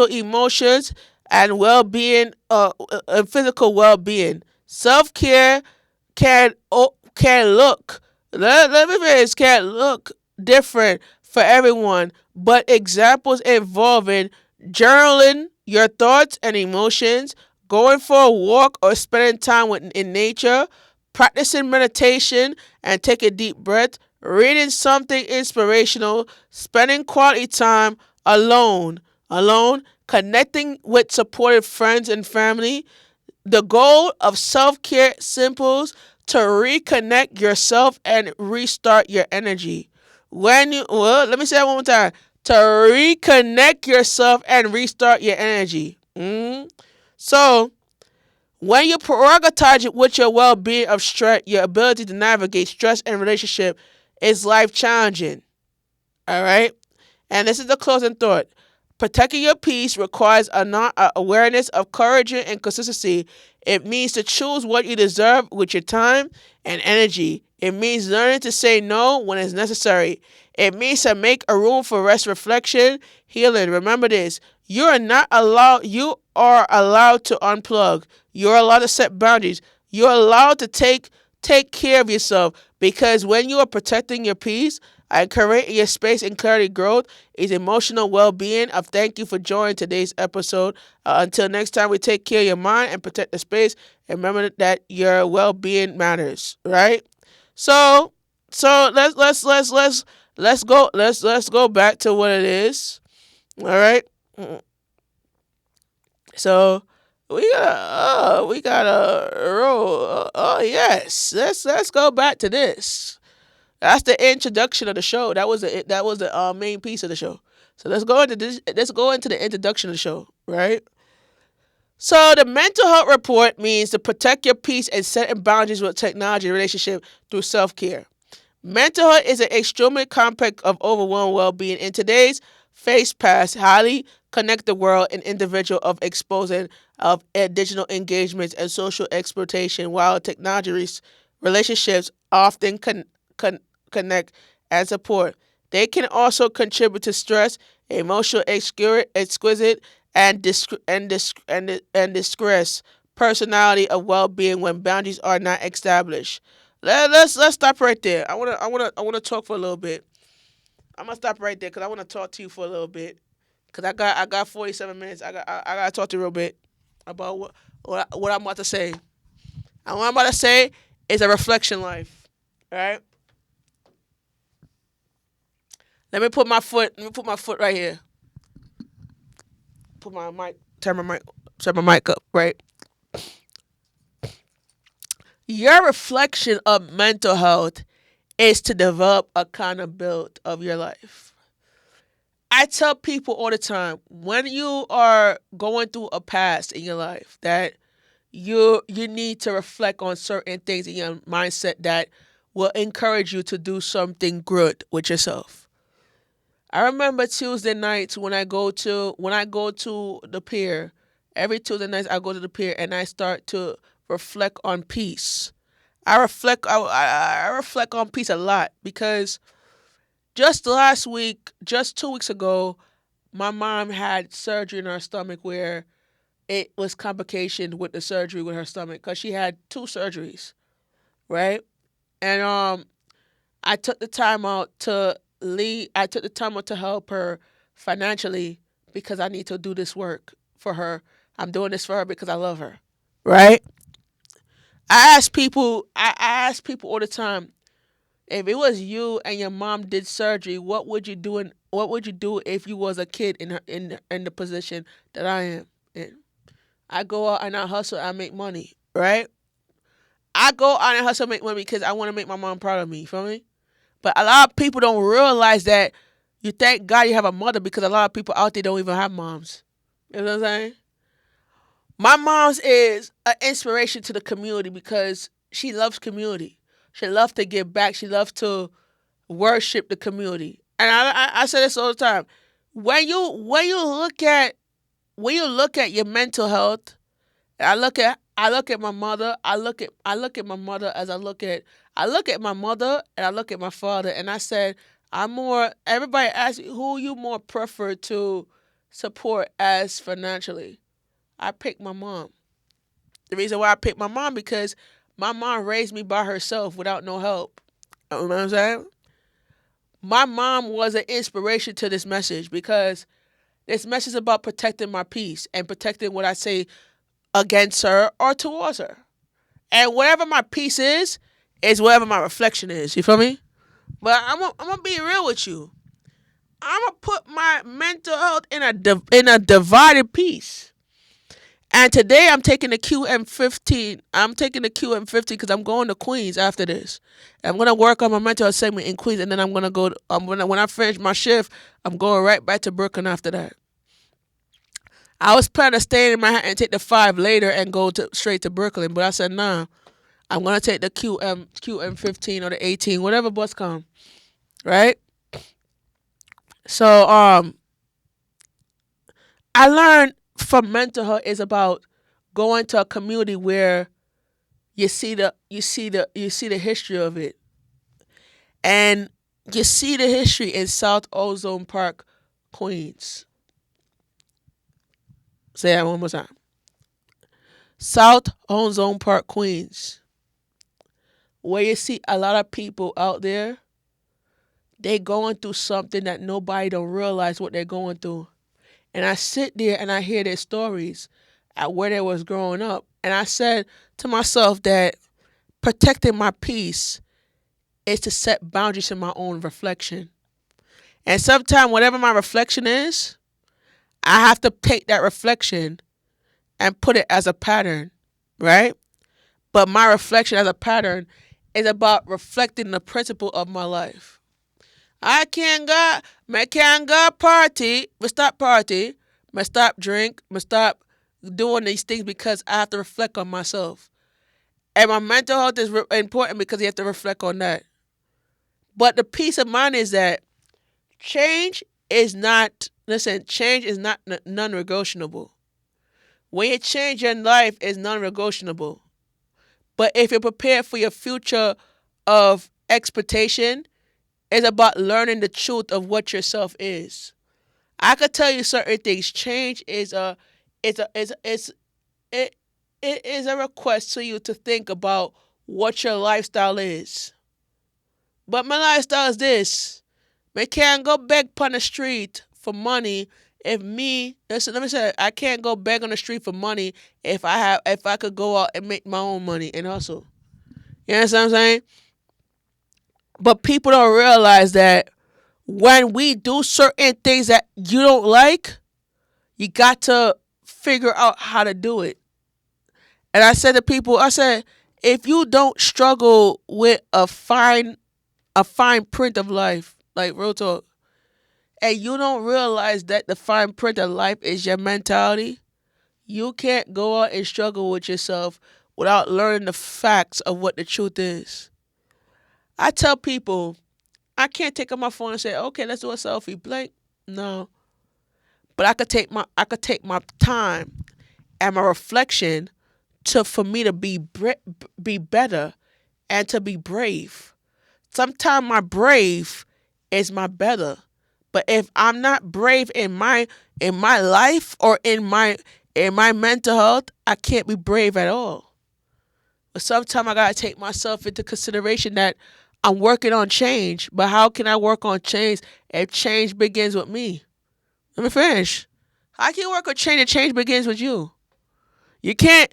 emotions and well being, and physical well being. Self care can look, let me finish, can look different for everyone, but examples involving journaling your thoughts and emotions, going for a walk or spending time in nature, practicing meditation and take a deep breath, reading something inspirational, spending quality time alone, connecting with supportive friends and family. The goal of self care simples to reconnect yourself and restart your energy. Let me say that one more time. To reconnect yourself and restart your energy. So, when you prioritize it with your well being of stress, your ability to navigate stress and relationship is life challenging. All right? And this is the closing thought. Protecting your peace requires a awareness of courage and consistency. It means to choose what you deserve with your time and energy. It means learning to say no when it's necessary. It means to make a room for rest, reflection, healing. Remember this. You are allowed to unplug. You're allowed to set boundaries. You're allowed to take care of yourself, because when you are protecting your peace and creating your space and clarity growth is emotional well-being. I thank you for joining today's episode. Until next time, we take care of your mind and protect the space, and remember that your well-being matters, right? So let's go back to what it is. All right. So we got a roll. Oh yes, let's go back to this. That's the introduction of the show. That was the main piece of the show. So let's go into this. Let's go into the introduction of the show, right? So the mental health report means to protect your peace and setting boundaries with technology relationship through self care. Mental health is an extremely complex of overwhelming well-being in today's fast, highly connected world and individual of exposing of digital engagements and social exploitation. While technology relationships often con- connect and support, they can also contribute to stress, emotional exquisite, and distress personality of well-being when boundaries are not established. Let's stop right there. I wanna talk for a little bit. I'm gonna stop right there because I wanna talk to you for a little bit. Cause I got 47 minutes. I gotta talk to you real bit about what I'm about to say. And what I'm about to say is a reflection life. All right. Let me put my foot right here. Put my mic. Turn my mic up. Right. Your reflection of mental health is to develop accountability of your life. I tell people all the time, when you are going through a past in your life, that you need to reflect on certain things in your mindset that will encourage you to do something good with yourself. I remember Tuesday nights when I go to the pier. Every Tuesday nights I go to the pier and I start to reflect on peace. I reflect on peace a lot because just last week, just 2 weeks ago, my mom had surgery in her stomach where it was complication with the surgery with her stomach because she had two surgeries, right? And I took the time out to leave. I took the time out to help her financially because I need to do this work for her. I'm doing this for her because I love her, right? I ask people all the time, if it was you and your mom did surgery, what would you do if you was a kid in the position that I am in? I go out and I hustle, I make money, right? I go out and hustle, make money because I want to make my mom proud of me. You feel me? But a lot of people don't realize that you thank God you have a mother, because a lot of people out there don't even have moms. You know what I'm saying? My mom's is an inspiration to the community because she loves community. She loves to give back. She loves to worship the community. And I say this all the time. When you look at your mental health I look at my mother. I look at my mother as I look at my mother and I look at my father and I said I'm more. Everybody asks me who you more prefer to support as financially. I pick my mom. The reason why I picked my mom because my mom raised me by herself without no help. You know what I'm saying? My mom was an inspiration to this message because this message is about protecting my peace and protecting what I say against her or towards her. And whatever my peace is whatever my reflection is. You feel me? But I'm gonna be real with you. I'm gonna put my mental health in a divided piece. And today I'm taking the QM15. I'm taking the QM15 because I'm going to Queens after this. I'm gonna work on my mental health segment in Queens, and then I'm gonna go. When I finish my shift, I'm going right back to Brooklyn after that. I was planning to stay in Manhattan and take the 5 later and go straight to Brooklyn, but I said nah. I'm gonna take the QM15 or the 18, whatever bus come. Right. So I learned from mental health is about going to a community where you see the history of it, and you see the history in South Ozone Park, Queens. Say that one more time. South Ozone Park, Queens, where you see a lot of people out there. They going through something that nobody don't realize what they're going through. And I sit there and I hear their stories at where they was growing up. And I said to myself that protecting my peace is to set boundaries in my own reflection. And sometimes whatever my reflection is, I have to take that reflection and put it as a pattern, right? But my reflection as a pattern is about reflecting the principle of my life. I can't go party, but stop party, but stop drink, but stop doing these things because I have to reflect on myself. And my mental health is important because you have to reflect on that. But the peace of mind is that change is not, listen, change is not non-negotiable. When you change your life, it's non-negotiable. But if you're prepared for your future of expectation, it's about learning the truth of what yourself is. I could tell you certain things. Change it, it is a request to you to think about what your lifestyle is. But my lifestyle is this. I can't go beg on the street for money if me listen, let me say I can't go beg on the street for money if I could go out and make my own money and hustle. You understand what I'm saying? But people don't realize that when we do certain things that you don't like, you got to figure out how to do it. And I said to people, I said, if you don't struggle with a fine print of life, like real talk, and you don't realize that the fine print of life is your mentality, you can't go out and struggle with yourself without learning the facts of what the truth is. I tell people, I can't take out my phone and say, okay, let's do a selfie. Blank. No. But I could take my time and my reflection to for me to be better and to be brave. Sometimes my brave is my better. But if I'm not brave in my life or in my mental health, I can't be brave at all. But sometimes I gotta take myself into consideration that I'm working on change. But how can I work on change if change begins with me? Let me finish. How can you work on change if change begins with you? You can't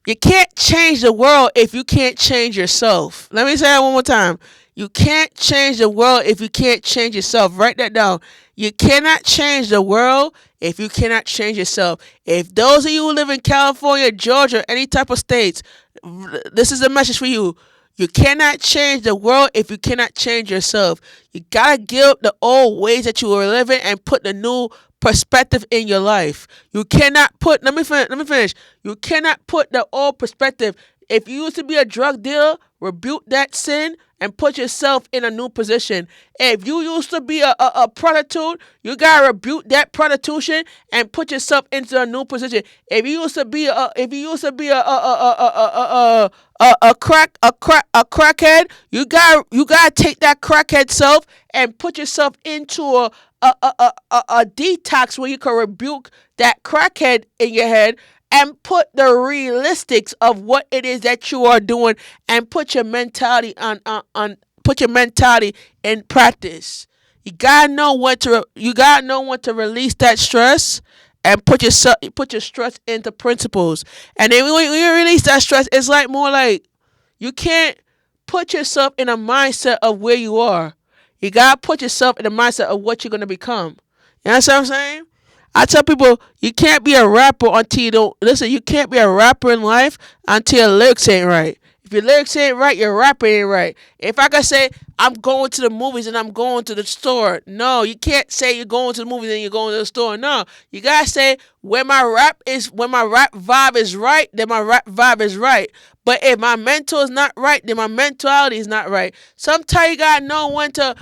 you can't change the world if you can't change yourself. Let me say that one more time. You can't change the world if you can't change yourself. Write that down. You cannot change the world if you cannot change yourself. If those of you who live in California, Georgia, any type of states, this is a message for you. You cannot change the world if you cannot change yourself. You gotta give up the old ways that you were living and put the new perspective in your life. You cannot put. Let me finish. You cannot put the old perspective. If you used to be a drug dealer, rebuke that sin and put yourself in a new position. If you used to be a prostitute, you gotta rebuke that prostitution and put yourself into a new position. If you used to be a crackhead, you gotta take that crackhead self and put yourself into a detox where you can rebuke that crackhead in your head and put the realistics of what it is that you are doing and put your mentality on put your mentality in practice. You gotta know when to release that stress and put your stress into principles. And then when you release that stress, it's like more like you can't put yourself in a mindset of where you are. You gotta put yourself in the mindset of what you're gonna become. You know what I'm saying? I tell people you can't be a rapper until you don't listen. You can't be a rapper in life until your lyrics ain't right. If your lyrics ain't right, your rapper ain't right. If I can say I'm going to the movies and I'm going to the store, no, you can't say you're going to the movies and you're going to the store. No, you gotta say when my rap vibe is right, then my rap vibe is right. But if my mental is not right, then my mentality is not right. Sometimes you gotta know when to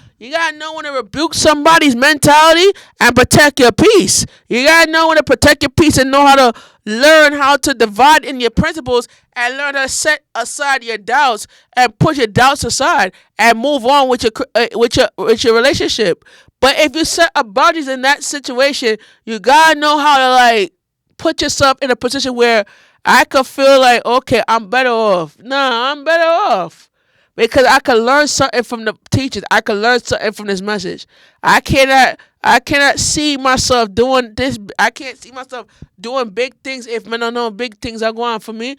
rebuke somebody's mentality and protect your peace. You gotta know when to protect your peace and know how to learn how to divide in your principles and learn how to set aside your doubts and put your doubts aside and move on with your relationship. But if you set a boundaries in that situation, you gotta know how to like put yourself in a position where I could feel like, okay, I'm better off. Nah, I'm better off. Because I could learn something from the teachers. I could learn something from this message. I cannot see myself doing this. I can't see myself doing big things if men don't know big things are going on for me.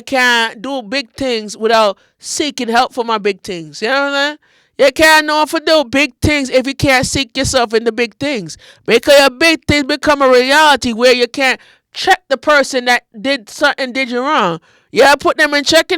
Can't do big things without seeking help for my big things. You know what I'm saying? You can't know if to do big things if you can't seek yourself in the big things. Because your big things become a reality where you can't check the person that did you wrong. You gotta put them in check,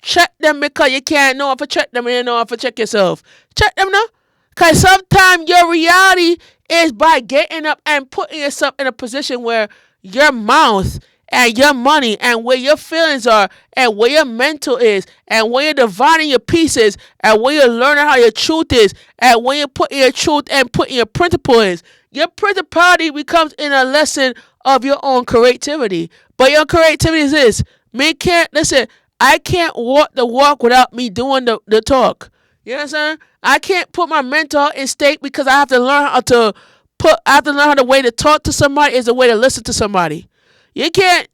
check them because you can't know if to check them and you know if to check yourself. Check them now. Because sometimes your reality is by getting up and putting yourself in a position where your mouth and your money and where your feelings are and where your mental is and where you're dividing your pieces and where you're learning how your truth is and where you're putting your truth and putting your principle is. Your principality becomes in a lesson of your own creativity. But your creativity is this. I can't walk the walk without me doing the talk. You know what I'm saying? I can't put my mental health in state because I have to learn how the way to talk to somebody is the way to listen to somebody. You can't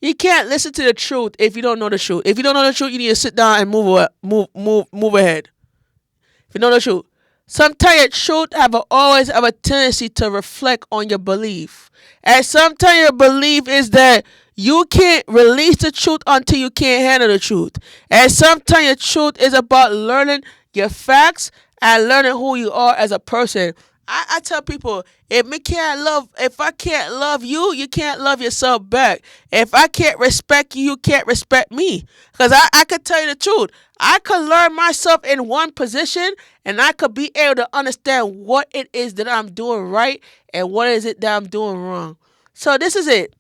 listen to the truth if you don't know the truth. If you don't know the truth, you need to sit down and move ahead. If you know the truth. Sometimes your truth always have a tendency to reflect on your belief. And sometimes your belief is that you can't release the truth until you can't handle the truth. And sometimes your truth is about learning your facts and learning who you are as a person. I tell people, if I can't love you, you can't love yourself back. If I can't respect you, you can't respect me. Because I could tell you the truth. I could learn myself in one position and I could be able to understand what it is that I'm doing right and what is it that I'm doing wrong. So this is it.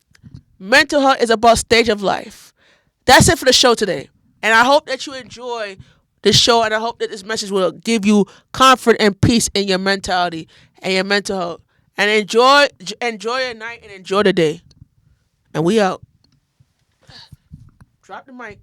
Mental health is about stage of life. That's it for the show today. And I hope that you enjoy this show, and I hope that this message will give you comfort and peace in your mentality and your mental health. And enjoy your night and enjoy the day. And we out. Drop the mic.